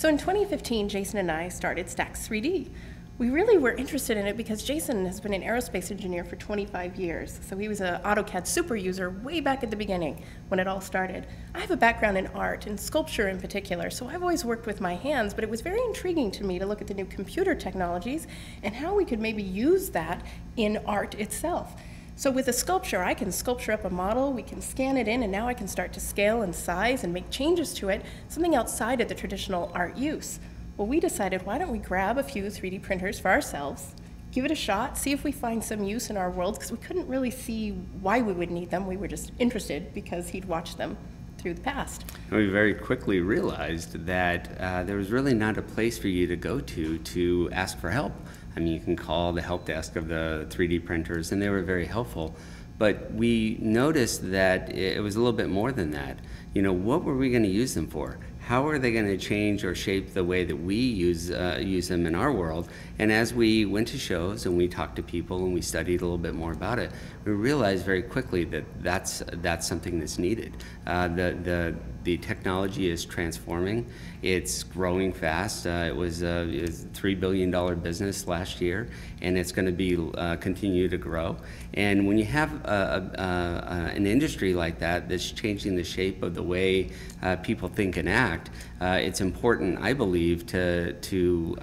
So in 2015, Jason and I started Stax 3D. We really were interested in it because Jason has been an aerospace engineer for 25 years. So he was an AutoCAD super user way back at the beginning when it all started. I have a background in art and sculpture in particular, so I've always worked with my hands, but it was very intriguing to me to look at the new computer technologies and how we could maybe use that in art itself. So with a sculpture, I can sculpture up a model, we can scan it in, and now I can start to scale and size and make changes to it, something outside of the traditional art use. Well, we decided, why don't we grab a few 3D printers for ourselves, give it a shot, see if we find some use in our world, because we couldn't really see why we would need them. We were just interested because he'd watched them through the past. And we very quickly realized that there was really not a place for you to go to ask for help. I mean, you can call the help desk of the 3D printers, and they were very helpful. But we noticed that it was a little bit more than that. You know, what were we going to use them for? How are they going to change or shape the way that we use them in our world? And as we went to shows and we talked to people and we studied a little bit more about it, we realized very quickly that that's something that's needed. The technology is transforming. It's growing fast. It was a $3 billion business last year, and it's going to be continue to grow. And when you have an industry like that that's changing the shape of the way people think and act, it's important, I believe, to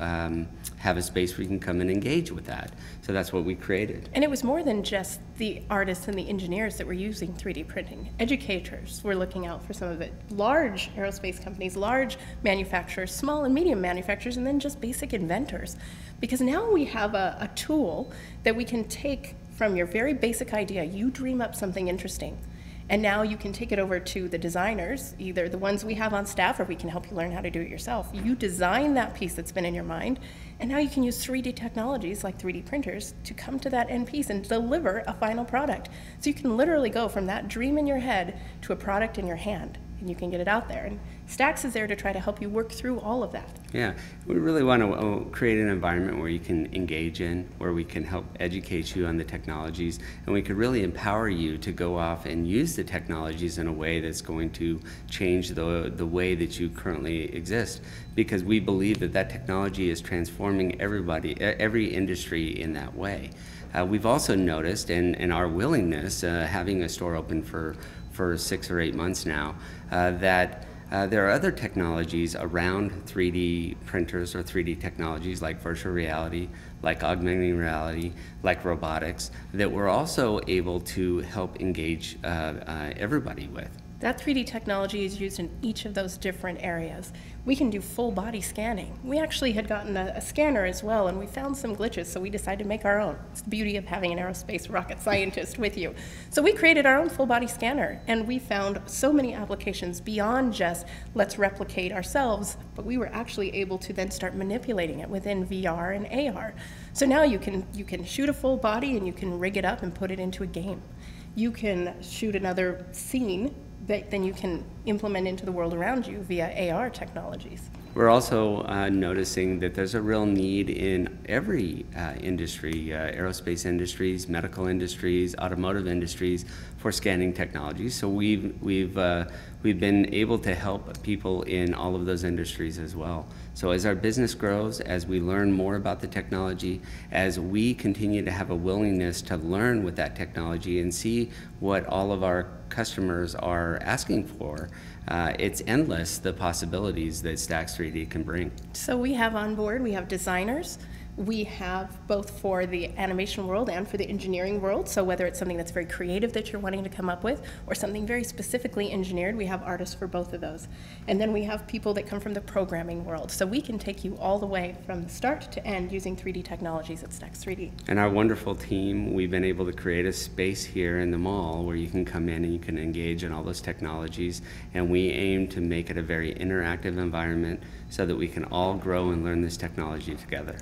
have a space where you can come and engage with that. So that's what we created. And it was more than just the artists and the engineers that were using 3D printing. Educators were looking out for some of it. Large aerospace companies, large manufacturers, small and medium manufacturers, and then just basic inventors. Because now we have a tool that we can take from your very basic idea. You dream up something interesting. And now you can take it over to the designers, either the ones we have on staff, or we can help you learn how to do it yourself. You design that piece that's been in your mind, and now you can use 3D technologies like 3D printers to come to that end piece and deliver a final product. So you can literally go from that dream in your head to a product in your hand, and you can get it out there. And Stax is there to try to help you work through all of that. Yeah, we really want to create an environment where you can engage in, where we can help educate you on the technologies, and we could really empower you to go off and use the technologies in a way that's going to change the way that you currently exist, because we believe that technology is transforming every industry in that way. We've also noticed, in our willingness, having a store open for 6 or 8 months now, that there are other technologies around 3D printers or 3D technologies like virtual reality, like augmented reality, like robotics, that we're also able to help engage everybody with. That 3D technology is used in each of those different areas. We can do full body scanning. We actually had gotten a scanner as well, and we found some glitches, so we decided to make our own. It's the beauty of having an aerospace rocket scientist with you. So we created our own full body scanner, and we found so many applications beyond just let's replicate ourselves, but we were actually able to then start manipulating it within VR and AR. So now you can shoot a full body and you can rig it up and put it into a game. You can shoot another scene that then you can implement into the world around you via AR technologies. We're also noticing that there's a real need in every industry, aerospace industries, medical industries, automotive industries, for scanning technologies. So we've been able to help people in all of those industries as well. So as our business grows, as we learn more about the technology, as we continue to have a willingness to learn with that technology and see what all of our customers are asking for, it's endless, the possibilities that Stax 3D can bring. So we have on board, we have designers. We have both for the animation world and for the engineering world. So whether it's something that's very creative that you're wanting to come up with or something very specifically engineered, we have artists for both of those. And then we have people that come from the programming world. So we can take you all the way from start to end using 3D technologies at Stax 3D. And our wonderful team, we've been able to create a space here in the mall where you can come in and you can engage in all those technologies. And we aim to make it a very interactive environment so that we can all grow and learn this technology together.